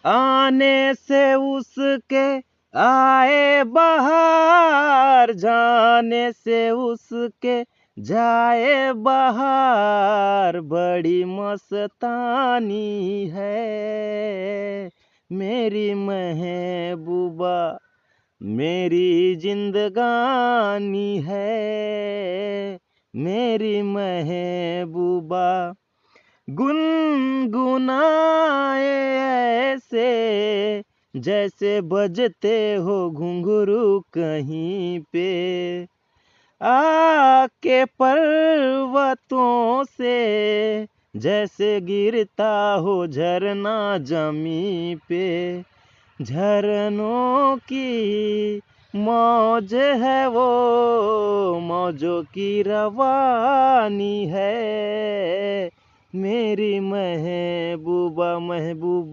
आने से उसके आए बहार, जाने से उसके जाए बहार, बड़ी मस्तानी है मेरी महबूबा, मेरी जिंदगानी है मेरी महबूबा। गुनगुनाए ऐसे जैसे बजते हो घुंघरू कहीं पे, आके पर्वतों से जैसे गिरता हो झरना जमी पे, झरनों की मौज है वो, मौजों की रवानी है मेरी महबूबा महबूबा।